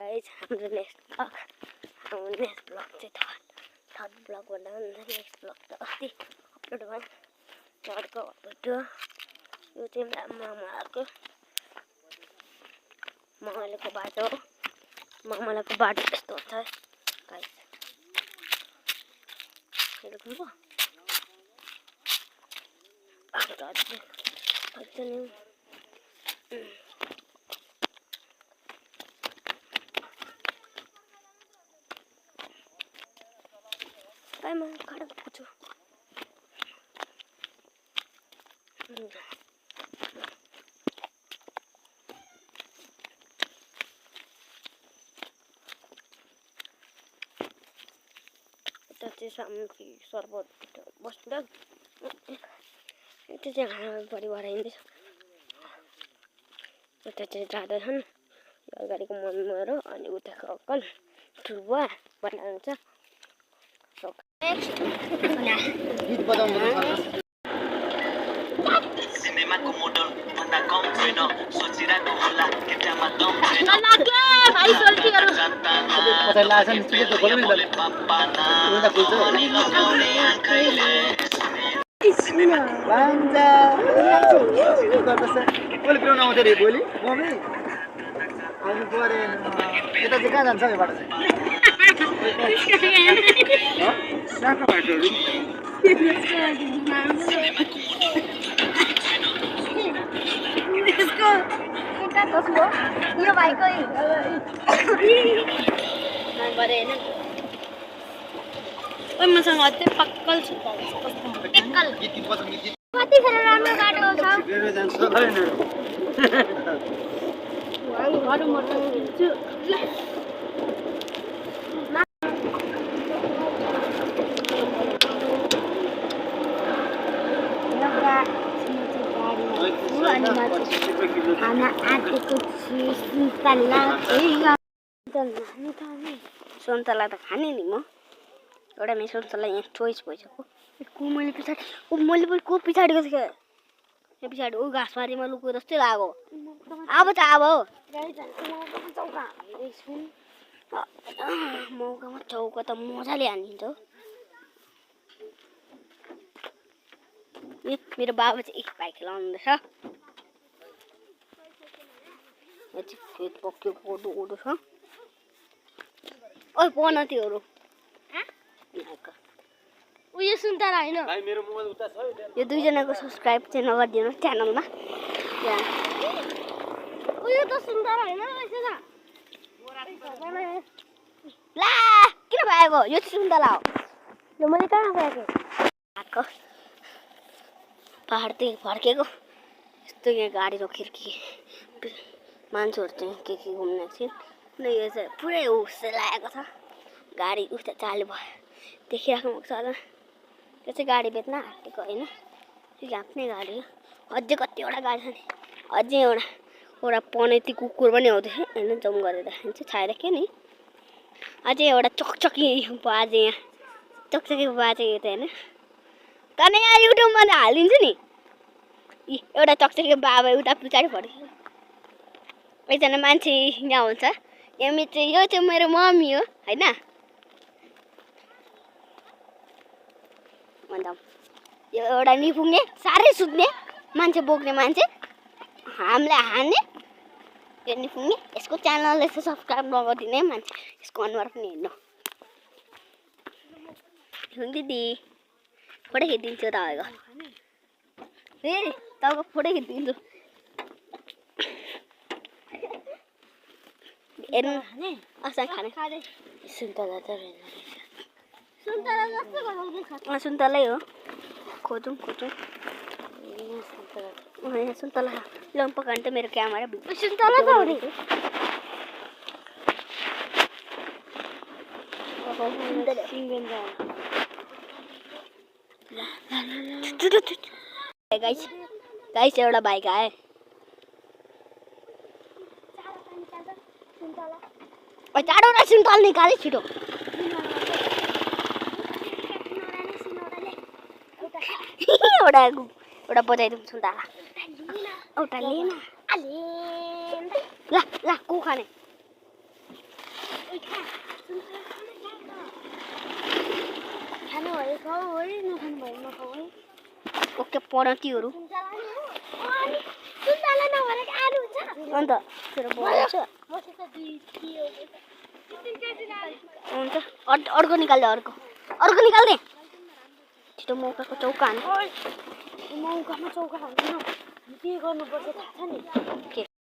Guys हाम्रो next blog चाहिँ third blog भन्दा नेक्स्ट ब्लग त अस्ति अपलोड भयो चर्को भिडियो यो चाहिँ मामालाको बाटो हो मामालाको बाटो यस्तो हुन्छ गाइस हेर्नुभयो I'm kind of good. That is something sort of what's done. It is a body what in this. But that is rather hun. You got to come on tomorrow and you take a call to what? What answer? So गीत बजाउनु सिनेमाको model भन्दा कम छैन सोचिरहेको होला केटामा दम छैन नलागे भाइ सोल्टीहरु पछाइ लाछ नि चिके त बोल्नु नि उल्टा बोल्छ अनि लगाउने आँखाले सिनेमा बान्जा के गर्दैछ बोली पिउन आउँछ रे बोली मम्मी आउनु पर्यो यता चाहिँ कहाँ जान्छ यो बाटो चाहिँ साका बाटोहरु यसको एउटा कसो यो भाइको नम्बर हैन ओइ मसँग अझै पक्कल छ पक्कल कति खेर राम्रो बाटो छ मेरो जान्छ छैन वाउ मोटर छु खाना आँटेको छु सुन्तला त खाने नि म एउटा मेरो सुन्तला यहाँ चोइस भइसक्यो मैले पछाडि मैले को पछाडिको थिएँ यहाँ पछाडि ऊ घाँसबारीमा लुको जस्तै लाग्यो अब त अब मौकामा चौका त मजाले हानिन्छ मेरो बाबा चाहिँ एक बाइक लाउँदैछ फेद पक्यो कोदो कोदो छ ओइ पनतीहरु उयो सुन्तला हैन भाइ मेरो मोबाइल उता छ यो दुईजनाको सब्स्क्राइब चाहिँ नगर्दिनु च्यानलमा उयो त सुन्तला हैन रहेछ त ला किन भएको यो चाहिँ सुन्तला हो ल मैले कहाँ गएको आको पहाडदेखि फर्केको यस्तो यहाँ गाडी रोकेर कि मान्छेहरु चाहिँ के घुम्न थियो न यो चाहिँ पुरै हुस्से लागेको छ गाडी उता चालु भयो देखिराख्नु भएको छ होला त्यो चाहिँ गाडी बेच्न आँटेको होइन त्यो आफ्नै गाडी हो अझै कतिवटा गाडी छ नि अझै एउटा पनैती कुकुर पनि आउँदैछ होइन जम गरेर देखाइन्छ छाएर के नि अझै एउटा चकचकी बाजे यहाँ चकचकी बाजे यो त होइन तने यहाँ युट्युबमा हालिदिन्छु नि एउटा चकचकी बाबा उता पछाडि फर्क्यो एकजना मान्छे यहाँ हुन्छ यो चाहिँ मेरो मम्मी हो होइन अन्त यो एउटा निपुग्ने साह्रै सुत्ने मान्छे बोक्ने मान्छे हामीलाई हान्ने यो निपुग्ने यसको च्यानललाई चाहिँ सब्सक्राइब नगरिदिने मान्छे यसको अनुहार पनि हेर्नु दिदी फोटो खिचिदिन्छु तपाईँको फेरि तपाईँको फोटो खिचिदिन्छु हेर्नु असाङ खाने सुन्तला त सुन्तलै हो खोजौँ सुन्तला लम पकाउनु त मेरो क्यामेरा सुन्तला त हो नि गाइस एउटा बाइक आए चाँडो न सुन्तला निकाले छिटो एउटा बजाइदिउँ सुन्तला एउटा लिएन ला को खाने ओके पनतीहरू अन्त तेरो बनाउँछ हुन्छ अर्को निकाल्दे अर्को निकाल्दे छिटो मौकाको चौका हान्नु मौकामा चौका हान्दैन के गर्नुपर्छ थाहा छ नि के